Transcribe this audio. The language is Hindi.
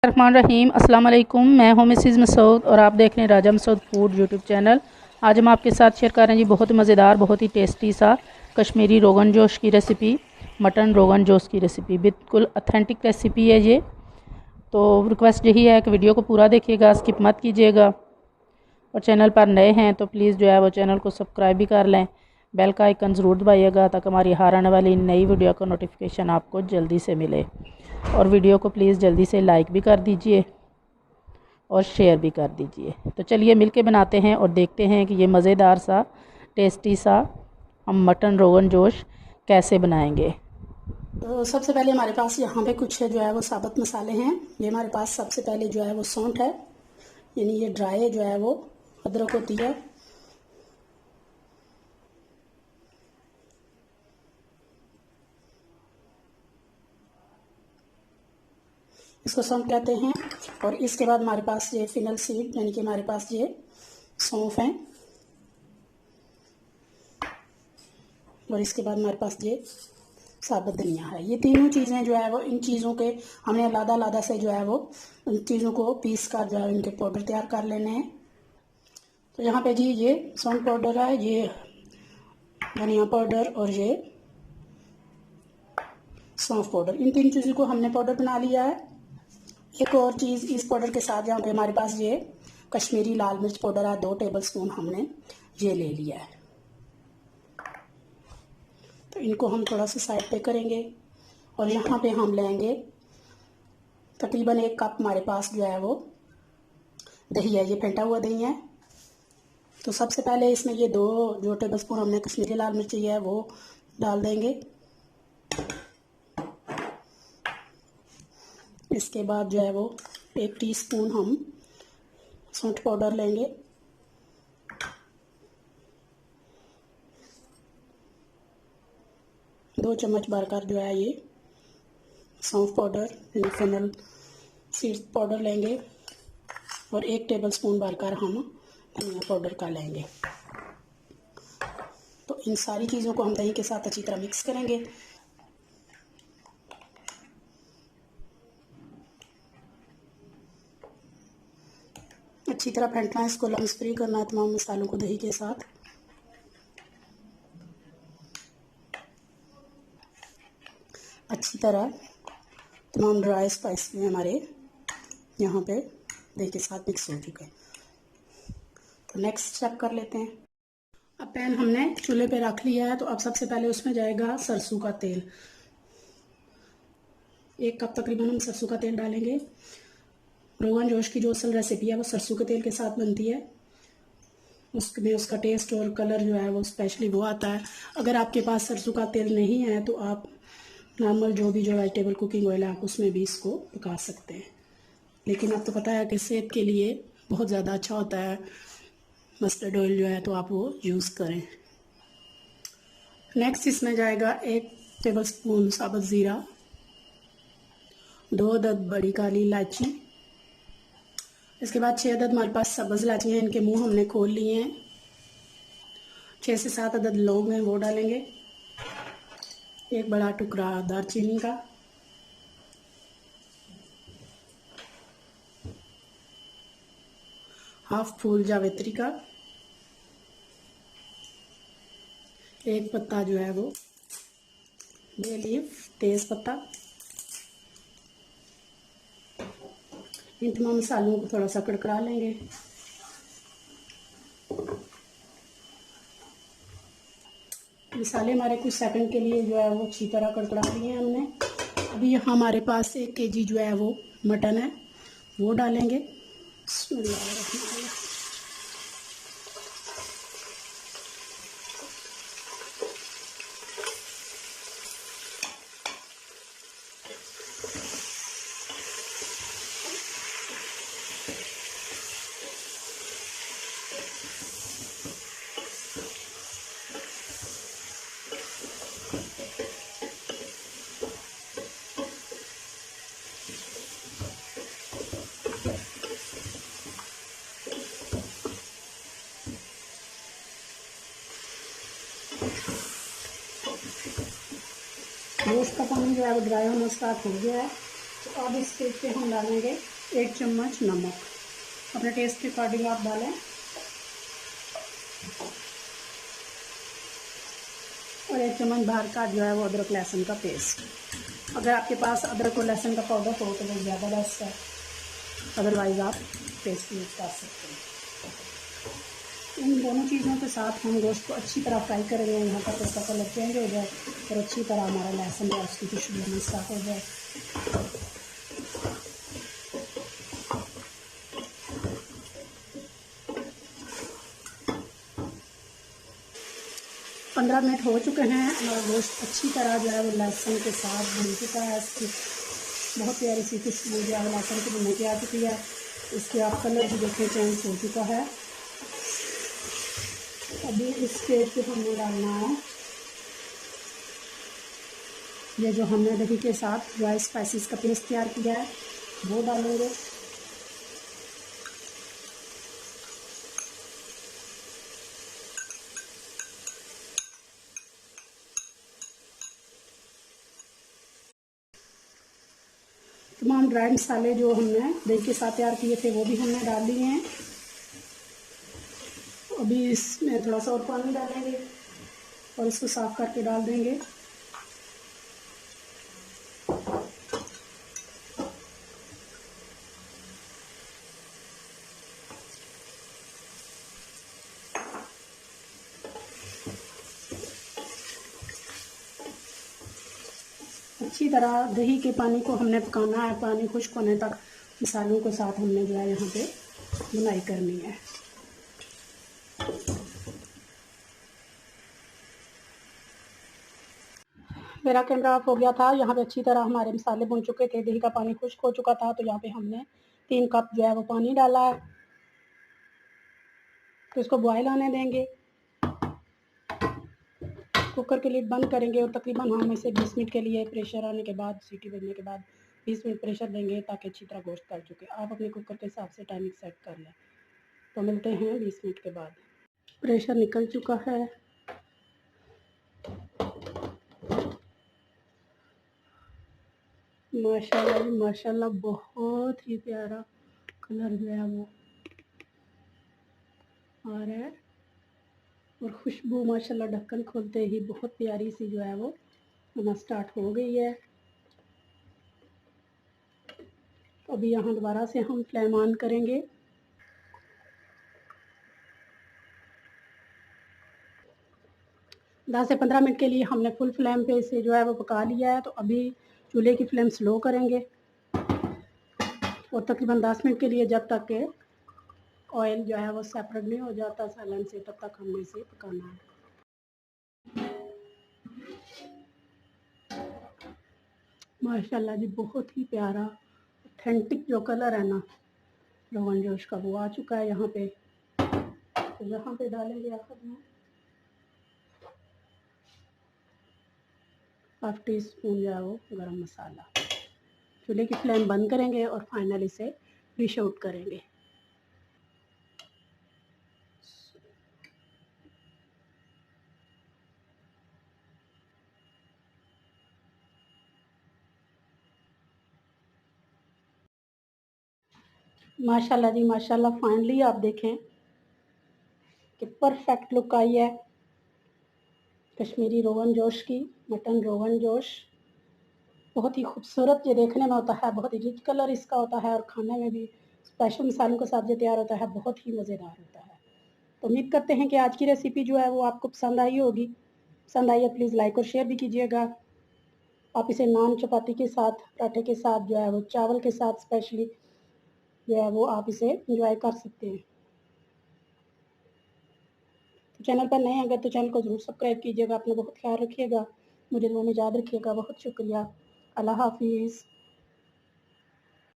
रहमान रहीम। अस्सलाम वालेकुम। मैं हूं मिसिज़ मसूद और आप देख रहे हैं राजा मसूद फूड यूट्यूब चैनल। आज हम आपके साथ शेयर कर रहे हैं जी बहुत ही मज़ेदार, बहुत ही टेस्टी सा कश्मीरी रोगन जोश की रेसिपी, मटन रोगन जोश की रेसिपी। बिल्कुल ऑथेंटिक रेसिपी है ये। तो रिक्वेस्ट यही है कि वीडियो को पूरा देखिएगा, स्किप मत कीजिएगा। और चैनल पर नए हैं तो प्लीज़ जो है वो चैनल को सब्सक्राइब भी कर लें, बेल का आइकन ज़रूर दबाइएगा ताकि हमारी हर आने वाली नई वीडियो का नोटिफिकेशन आपको जल्दी से मिले। और वीडियो को प्लीज़ जल्दी से लाइक भी कर दीजिए और शेयर भी कर दीजिए। तो चलिए मिलके बनाते हैं और देखते हैं कि ये मज़ेदार सा टेस्टी सा हम मटन रोगन जोश कैसे बनाएंगे। तो सबसे पहले हमारे पास यहाँ पे कुछ जो है वो साबुत मसाले हैं। ये हमारे पास सबसे पहले जो है वो सौंठ है, यानी ये ड्राई जो है वो अदरक होती है। इसको सौंफ कहते हैं। और इसके बाद हमारे पास ये फिनल सीड, यानी कि हमारे पास ये सौंफ है। और इसके बाद हमारे पास ये साबुत धनिया है। ये तीनों चीज़ें जो है वो, इन चीज़ों के हमने अलग से जो है वो इन चीज़ों को पीस कर जो है इनके पाउडर तैयार कर लेने हैं। तो यहाँ पे जी ये सौंफ पाउडर है, ये धनिया पाउडर और ये सौंफ पाउडर, इन तीन चीज़ों को हमने पाउडर बना लिया है। एक और चीज़ इस पाउडर के साथ यहाँ पे हमारे पास ये कश्मीरी लाल मिर्च पाउडर है, 2 टेबलस्पून हमने ये ले लिया है। तो इनको हम थोड़ा सा साइड पे करेंगे और यहाँ पे हम लेंगे तकरीबन 1 कप हमारे पास जो है वो दही है, ये फेंटा हुआ दही है। तो सबसे पहले इसमें ये 2 जो टेबलस्पून हमने कश्मीरी लाल मिर्च है वो डाल देंगे। इसके बाद जो है वो 1 टीस्पून हम सौंठ पाउडर लेंगे। दो चम्मच भरकर जो है ये सौंफ पाउडर यानी फेनल सीड्स पाउडर लेंगे और 1 टेबलस्पून भरकर हम धनिया पाउडर का लेंगे। तो इन सारी चीज़ों को हम दही के साथ अच्छी तरह मिक्स करेंगे। अच्छी तरह फेंटना है, इसको लम्स फ्री करना है तमाम मसालों को दही के साथ। अच्छी तरह तमाम ड्राई स्पाइस में हमारे यहाँ पे दही के साथ मिक्स हो चुके हैं। तो नेक्स्ट स्टेप कर लेते हैं। अब पैन हमने चूल्हे पे रख लिया है। तो अब सबसे पहले उसमें जाएगा सरसों का तेल। 1 कप तकरीबन हम सरसों का तेल डालेंगे। रोगन जोश की जो असल रेसिपी है वो सरसों के तेल के साथ बनती है। उसमें उसका टेस्ट और कलर जो है वो स्पेशली वो आता है। अगर आपके पास सरसों का तेल नहीं है तो आप नॉर्मल जो वेजिटेबल कुकिंग ऑयल है आप उसमें भी इसको पका सकते हैं। लेकिन आपको पता है कि सेहत के लिए बहुत ज़्यादा अच्छा होता है मस्टर्ड ऑयल जो है, तो आप वो यूज़ करें। नेक्स्ट इसमें जाएगा 1 टेबलस्पून साबुत ज़ीरा, 2 अदद बड़ी काली इलायची। इसके बाद 6 अदद हमारे पास सब्ज़ इलायची हैं, इनके मुंह हमने खोल लिए हैं। 6 से 7 अदद लौंग हैं वो डालेंगे। 1 बड़ा टुकड़ा दालचीनी का, हाफ फूल जावित्री का, 1 पत्ता जो है वो बे लीफ, तेज पत्ता। इन तमाम मसालों को थोड़ा सा कड़कड़ा लेंगे। मसाले हमारे कुछ सेकंड के लिए जो है वो अच्छी तरह कड़कड़ा लिए हैं हमने। अभी यहाँ हमारे पास 1 केजी जो है वो मटन है वो डालेंगे। गोश्त का पानी जो है वो ड्राई होना स्टार्ट हो गया है। तो अब इस केक पे हम डालेंगे 1 चम्मच नमक। अपने टेस्ट के अकॉर्डिंग आप डालें। और 1 चम्मच बाहर का जो है वो अदरक लहसुन का पेस्ट। अगर आपके पास अदरक और लहसुन का पाउडर हो तो वो ज़्यादा बेस्ट है, अदरवाइज़ आप पेस्ट यूज़ कर सकते हैं। इन दोनों चीज़ों के साथ हम गोश्त को अच्छी तरह फ्राई करेंगे, यहाँ तक उसका कलर चेंज हो जाए और अच्छी तरह हमारा लहसुन और उसकी खुशबू आना स्टार्ट हो जाए। 15 मिनट हो चुके हैं। हमारा गोश्त अच्छी तरह जो है वो लहसुन के साथ भून चुका है। इसकी बहुत प्यारी सी खुशबू जो है लहसुन की भुनने की आ चुकी है। इसके आप कलर भी देखें चेंज हो चुका है। अभी इस केक पे हमने डालना है ये जो हमने दही के साथ जो है स्पाइसेस का पेस्ट तैयार किया है वो डालेंगे। तमाम ड्राई मसाले जो हमने दही के साथ तैयार किए थे वो भी हमने डाल दिए हैं। अभी इसमें थोड़ा सा और पानी डालेंगे और इसको साफ करके डाल देंगे। अच्छी तरह दही के पानी को हमने पकाना है, पानी खुश्क होने तक मसालों के साथ हमने जो है यहाँ पे बुनाई करनी है। मेरा कैमरा ऑफ हो गया था। यहाँ पे अच्छी तरह हमारे मसाले भुन चुके थे, दही का पानी खुश्क हो चुका था, तो यहाँ पे हमने 3 कप जो है वो पानी डाला है। तो इसको बॉयल आने देंगे। कुकर के लिड बंद करेंगे और तकरीबन हम इसे 20 मिनट के लिए प्रेशर आने के बाद, सीटी बजने के बाद 20 मिनट प्रेशर देंगे ताकि अच्छी तरह गोश्त गल चुके। आप अपने कुकर के हिसाब से टाइमिंग सेट कर लें। तो मिलते हैं 20 मिनट के बाद। प्रेशर निकल चुका है। माशाल्लाह माशाल्लाह बहुत ही प्यारा कलर जो है वो आ रहा है और खुशबू माशाल्लाह ढक्कन खोलते ही बहुत प्यारी सी जो है वो आना स्टार्ट हो गई है। अभी यहाँ दोबारा से हम फ्लेम ऑन करेंगे। दस से 15 मिनट के लिए हमने फुल फ्लेम पे इसे जो है वो पका लिया है। तो अभी चूल्हे की फ्लेम स्लो करेंगे और तकरीबन 10 मिनट के लिए, जब तक के ऑयल जो है वो सेपरेट नहीं हो जाता सालन से, तब तक हमने इसे पकाना है। माशाल्लाह जी बहुत ही प्यारा ऑथेंटिक जो कलर है ना रोगन जोश का वो आ चुका है यहाँ पे। तो यहाँ पे डालेंगे आखिर में 1/2 टीस्पून जो है वो गरम मसाला। चूल्हे की फ्लेम बंद करेंगे और फाइनल इसे डिश आउट करेंगे। माशाल्लाह जी माशाल्लाह, फाइनली आप देखें कि परफेक्ट लुक आई है कश्मीरी रोगन जोश की, मटन रोगन जोश। बहुत ही खूबसूरत ये देखने में होता है, बहुत ही रिच कलर इसका होता है और खाने में भी स्पेशल मसालों के साथ जो तैयार होता है बहुत ही मज़ेदार होता है। तो उम्मीद करते हैं कि आज की रेसिपी जो है वो आपको पसंद आई होगी। पसंद आई है प्लीज़ लाइक और शेयर भी कीजिएगा। आप इसे नान चपाती के साथ, पराठे के साथ जो है वो, चावल के साथ स्पेशली जो है वो आप इसे इंजॉय कर सकते हैं। तो चैनल पर नए हैं अगर तो चैनल को ज़रूर सब्सक्राइब कीजिएगा। अपना बहुत ख्याल रखिएगा, मुझे दुआ में याद रखिएगा। बहुत शुक्रिया। अल्लाह हाफिज़।